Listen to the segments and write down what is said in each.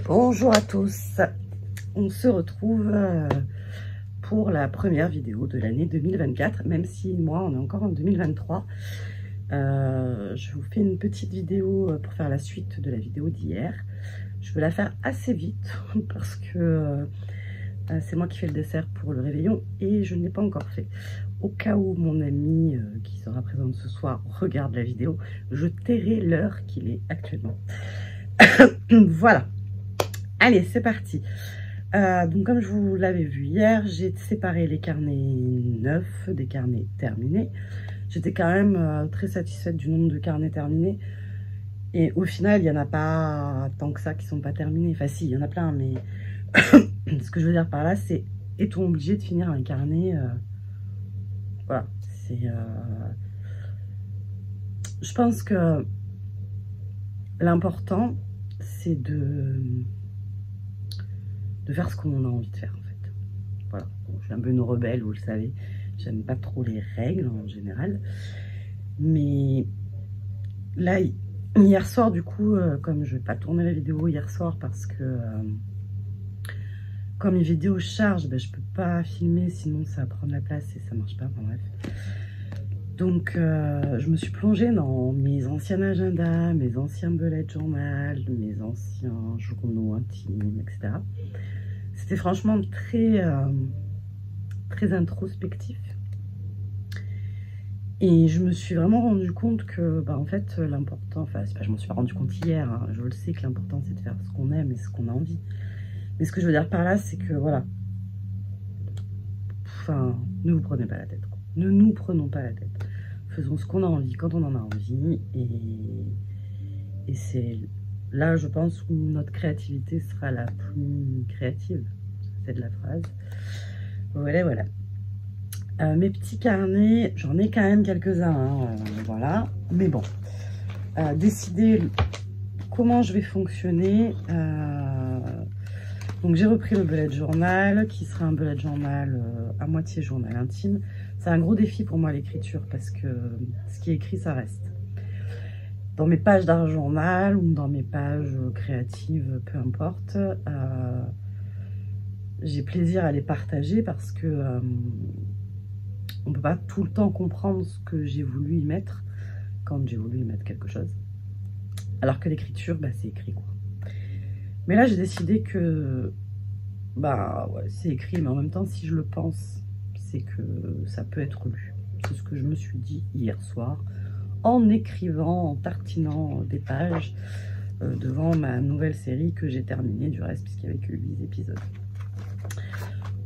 Bonjour à tous, on se retrouve pour la première vidéo de l'année 2024, même si moi on est encore en 2023. Je vous fais une petite vidéo pour faire la suite de la vidéo d'hier. Je veux la faire assez vite parce que c'est moi qui fais le dessert pour le réveillon et je ne l'ai pas encore fait. Au cas où mon ami qui sera présente ce soir regarde la vidéo, je tairai l'heure qu'il est actuellement. Voilà. Allez, c'est parti. Donc comme je vous l'avais vu hier, j'ai séparé les carnets neufs des carnets terminés. J'étais quand même très satisfaite du nombre de carnets terminés. Et au final, il n'y en a pas tant que ça qui sont pas terminés. Enfin si, il y en a plein, mais ce que je veux dire par là, c'est est-on obligé de finir un carnet voilà, c'est... Je pense que l'important, c'est de faire ce qu'on a envie de faire, en fait. Voilà, bon, je suis un peu une rebelle, vous le savez. J'aime pas trop les règles, en général. Mais là, hier soir, du coup, comme je vais pas tourner la vidéo hier soir parce que... comme les vidéos chargent, ben, je peux pas filmer, sinon ça va prendre la place et ça marche pas, enfin bref. Donc je me suis plongée dans mes anciens agendas, mes anciens bullet journal, mes anciens journaux intimes, etc. C'était franchement très, très introspectif. Et je me suis vraiment rendu compte que, bah, en fait, l'important, enfin, c'est pas, je m'en suis pas rendu compte hier, hein, je le sais que l'important c'est de faire ce qu'on aime et ce qu'on a envie. Mais ce que je veux dire par là, c'est que voilà, enfin, ne vous prenez pas la tête, quoi. Ne nous prenons pas la tête. Faisons ce qu'on a envie quand on en a envie. Et c'est là, je pense, où notre créativité sera la plus créative. C'est de la phrase. Voilà, voilà. Mes petits carnets, j'en ai quand même quelques-uns, hein, voilà. Mais bon, décider comment je vais fonctionner. Donc j'ai repris le bullet journal, qui sera un bullet journal à moitié journal intime. C'est un gros défi pour moi l'écriture, parce que ce qui est écrit, ça reste. Dans mes pages d'art journal ou dans mes pages créatives, peu importe, j'ai plaisir à les partager parce que on peut pas tout le temps comprendre ce que j'ai voulu y mettre quand j'ai voulu y mettre quelque chose. Alors que l'écriture, bah, c'est écrit, quoi. Mais là, j'ai décidé que, bah, ouais, c'est écrit, mais en même temps, si je le pense, c'est que ça peut être lu. C'est ce que je me suis dit hier soir, en écrivant, en tartinant des pages devant ma nouvelle série que j'ai terminée du reste, puisqu'il n'y avait que 8 épisodes.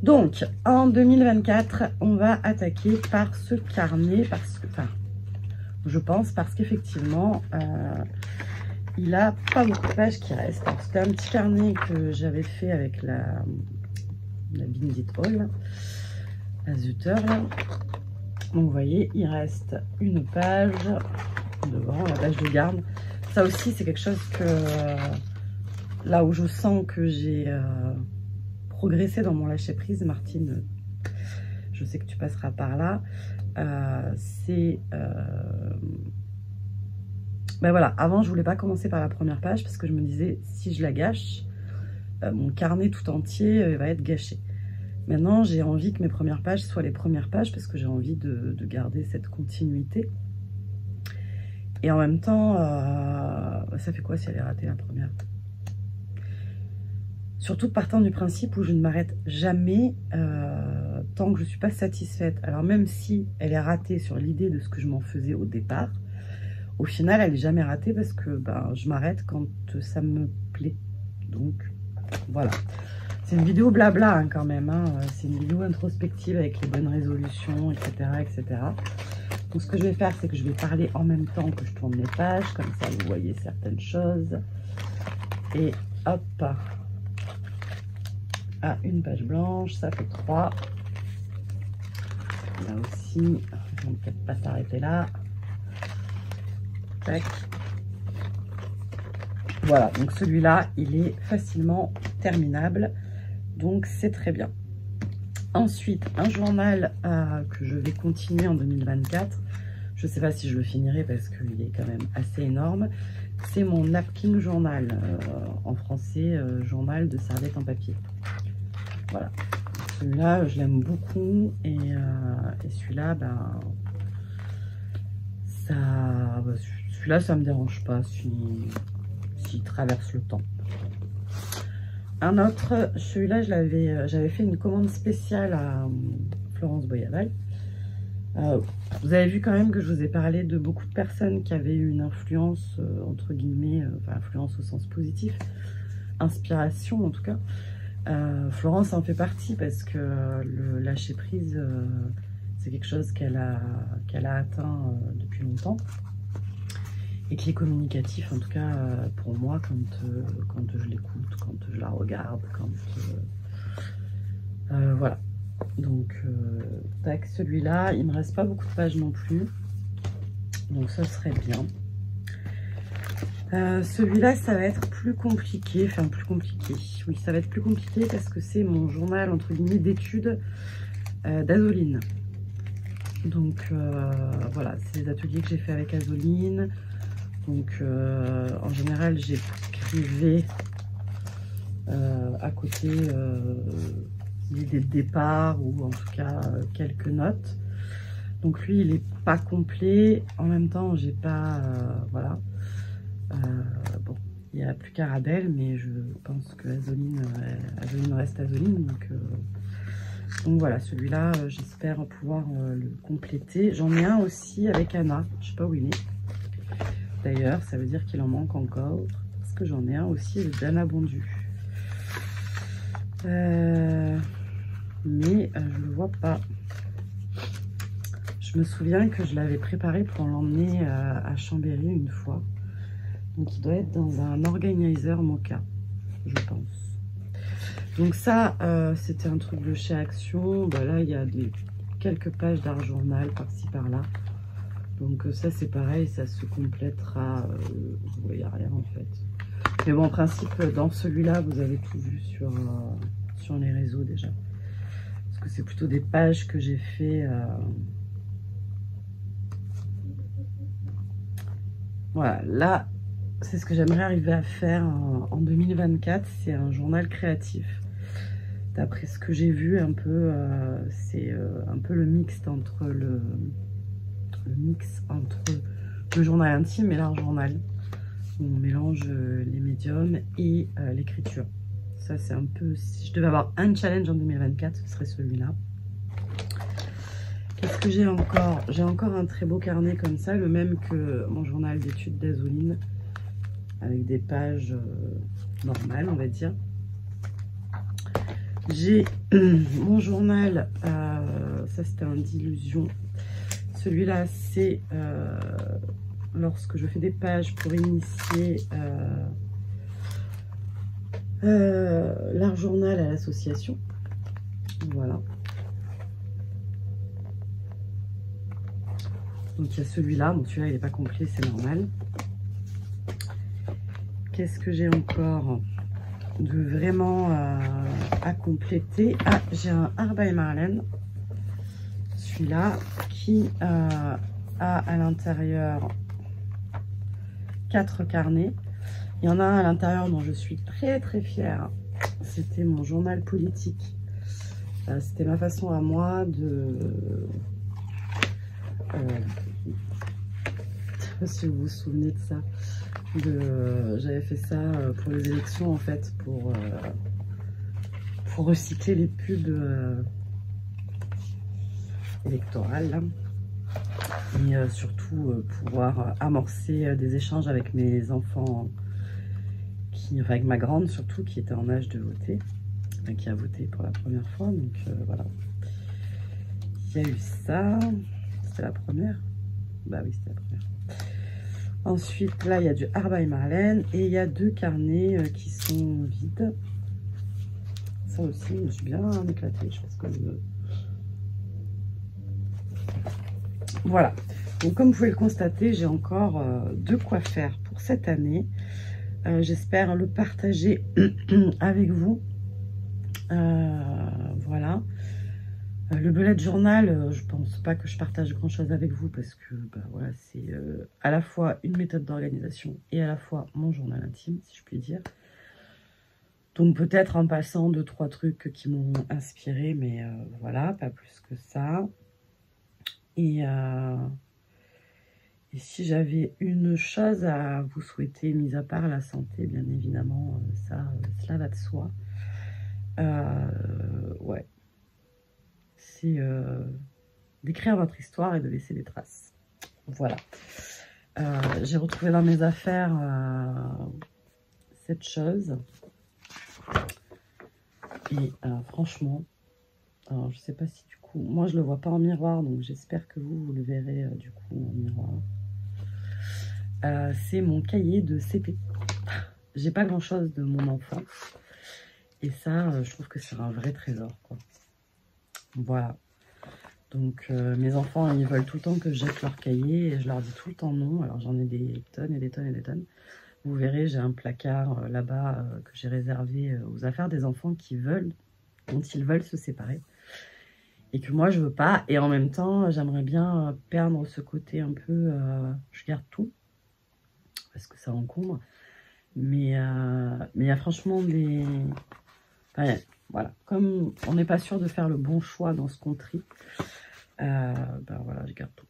Donc, en 2024, on va attaquer par ce carnet, parce que, enfin, je pense, parce qu'effectivement... il a pas beaucoup de pages qui restent. C'était un petit carnet que j'avais fait avec la Bindit Hall, la Zutter. Donc vous voyez, il reste une page devant, la page de garde. Ça aussi, c'est quelque chose que là où je sens que j'ai progressé dans mon lâcher prise, Martine, je sais que tu passeras par là. C'est ben voilà, avant je voulais pas commencer par la première page parce que je me disais si je la gâche, mon carnet tout entier va être gâché. Maintenant j'ai envie que mes premières pages soient les premières pages parce que j'ai envie de garder cette continuité. Et en même temps, ça fait quoi si elle est ratée la première? Surtout partant du principe où je ne m'arrête jamais tant que je ne suis pas satisfaite. Alors même si elle est ratée sur l'idée de ce que je m'en faisais au départ, au final, elle n'est jamais ratée parce que ben, je m'arrête quand ça me plaît. Donc, voilà. C'est une vidéo blabla hein, quand même. Hein. C'est une vidéo introspective avec les bonnes résolutions, etc., etc. Donc, ce que je vais faire, c'est que je vais parler en même temps que je tourne les pages. Comme ça, vous voyez certaines choses. Et hop. Ah, une page blanche, ça fait 3. Là aussi, on ne peut peut-être pas s'arrêter là. Tac. Voilà, donc celui-là, il est facilement terminable, donc c'est très bien. Ensuite, un journal que je vais continuer en 2024. Je ne sais pas si je le finirai parce qu'il est quand même assez énorme. C'est mon napkin journal, en français, journal de serviette en papier. Voilà. Celui-là, je l'aime beaucoup. Et celui-là, ben, celui-là, ça me dérange pas s'il traverse le temps. Un autre, celui-là, j'avais fait une commande spéciale à Florence Boyaval. Vous avez vu quand même que je vous ai parlé de beaucoup de personnes qui avaient eu une influence, entre guillemets, enfin, influence au sens positif, inspiration en tout cas. Florence en fait partie parce que le lâcher prise, c'est quelque chose qu'elle a atteint depuis longtemps et qui est communicatif, en tout cas pour moi, quand je l'écoute, quand je la regarde, voilà. Donc, tac, celui-là, il me reste pas beaucoup de pages non plus, donc ça serait bien. Celui-là, ça va être plus compliqué, enfin plus compliqué, oui, ça va être plus compliqué parce que c'est mon journal, entre guillemets, d'études d'Azoline. Donc, voilà, c'est les ateliers que j'ai fait avec Azoline. Donc, en général, j'écrivais à côté l'idée de départ ou en tout cas quelques notes. Donc, lui, il n'est pas complet. En même temps, j'ai pas, voilà. Bon, il n'y a plus qu'Arabelle, mais je pense que Azoline reste Azoline. Donc voilà, celui-là, j'espère pouvoir le compléter. J'en ai un aussi avec Anna, je ne sais pas où il est. D'ailleurs, ça veut dire qu'il en manque encore, parce que j'en ai un aussi avec Anna Bondu. Mais je le vois pas. Je me souviens que je l'avais préparé pour l'emmener à Chambéry une fois. Donc il doit être dans un organizer Mocha, je pense. Donc ça, c'était un truc de chez Action. Bah là, il y a quelques pages d'art journal par-ci par-là. Donc ça, c'est pareil, ça se complétera. Vous voyez rien en fait. Mais bon, en principe, dans celui-là, vous avez tout vu sur les réseaux déjà. Parce que c'est plutôt des pages que j'ai fait. Voilà, là, c'est ce que j'aimerais arriver à faire en 2024. C'est un journal créatif. D'après ce que j'ai vu, un peu, c'est un peu le mix entre le journal intime et l'art journal. On mélange les médiums et l'écriture. Ça, c'est un peu... Si je devais avoir un challenge en 2024, ce serait celui-là. Qu'est-ce que j'ai encore? J'ai encore un très beau carnet comme ça, le même que mon journal d'études d'Azoline, avec des pages normales, on va dire. J'ai mon journal, ça c'était un d'illusion. Celui-là, c'est lorsque je fais des pages pour initier l'art journal à l'association. Voilà. Donc il y a celui-là. Bon, celui-là, il n'est pas complet, c'est normal. Qu'est-ce que j'ai encore de vraiment à compléter? Ah, j'ai un Art by Marlène. Celui-là qui a à l'intérieur 4 carnets. Il y en a un à l'intérieur dont je suis très très fière. C'était mon journal politique. C'était ma façon à moi de... je sais pas si vous vous souvenez de ça. J'avais fait ça pour les élections en fait, pour recycler les pubs électorales là. Et surtout pouvoir amorcer des échanges avec mes enfants, enfin avec ma grande surtout, qui était en âge de voter, enfin, qui a voté pour la première fois. Donc voilà, il y a eu ça. C'était la première. Bah oui, c'était la première. Ensuite, là, il y a du Art by Marlène et il y a 2 carnets qui sont vides. Ça aussi, je me suis bien éclatée. Je pense que voilà. Donc, comme vous pouvez le constater, j'ai encore de quoi faire pour cette année. J'espère le partager avec vous. Voilà. Le bullet journal, je pense pas que je partage grand chose avec vous parce que voilà, c'est à la fois une méthode d'organisation et à la fois mon journal intime, si je puis dire. Donc peut-être en passant 2-3 trucs qui m'ont inspiré, mais voilà, pas plus que ça. Et si j'avais une chose à vous souhaiter, mis à part la santé, bien évidemment, cela va de soi. Ouais. C'est d'écrire votre histoire et de laisser des traces. Voilà. J'ai retrouvé dans mes affaires cette chose. Et franchement, alors, je sais pas si du coup, moi je le vois pas en miroir, donc j'espère que vous le verrez du coup en miroir. C'est mon cahier de CP. J'ai pas grand chose de mon enfance. Et ça, je trouve que c'est un vrai trésor, quoi. Voilà. Donc mes enfants, ils veulent tout le temps que je jette leur cahier et je leur dis tout le temps non. Alors j'en ai des tonnes et des tonnes et des tonnes. Vous verrez, j'ai un placard là-bas que j'ai réservé aux affaires des enfants qui veulent, dont ils veulent se séparer. Et que moi, je veux pas. Et en même temps, j'aimerais bien perdre ce côté un peu... je garde tout. Parce que ça encombre. Mais il y a franchement des... Enfin, voilà. Comme on n'est pas sûr de faire le bon choix dans ce qu'on trie, voilà, je garde tout.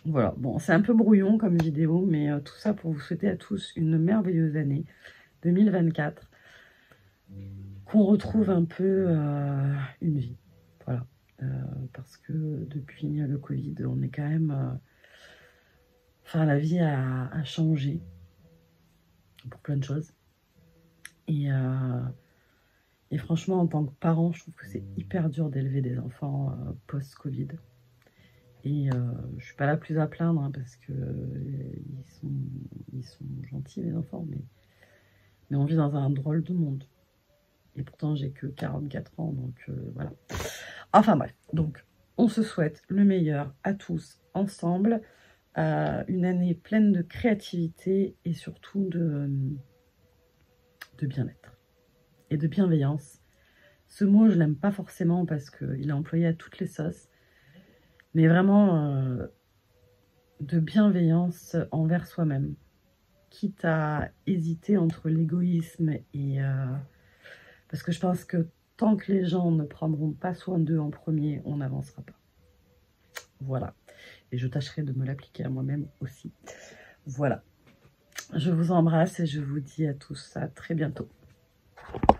Voilà. Bon, c'est un peu brouillon comme vidéo, mais tout ça pour vous souhaiter à tous une merveilleuse année 2024. Qu'on retrouve un peu une vie. Voilà. Parce que depuis le Covid, on est quand même... Enfin, la vie a changé pour plein de choses. Et franchement, en tant que parent, je trouve que c'est hyper dur d'élever des enfants post-Covid. Et je suis pas la plus à plaindre, hein, parce que ils sont gentils, les enfants, mais on vit dans un drôle de monde. Et pourtant, j'ai que 44 ans, donc voilà. Enfin bref, donc on se souhaite le meilleur à tous ensemble. Une année pleine de créativité et surtout de bien-être et de bienveillance. Ce mot, je l'aime pas forcément parce qu'il est employé à toutes les sauces, mais vraiment de bienveillance envers soi-même, quitte à hésiter entre l'égoïsme et... parce que je pense que tant que les gens ne prendront pas soin d'eux en premier, on n'avancera pas. Voilà. Et je tâcherai de me l'appliquer à moi-même aussi. Voilà. Je vous embrasse et je vous dis à tous à très bientôt.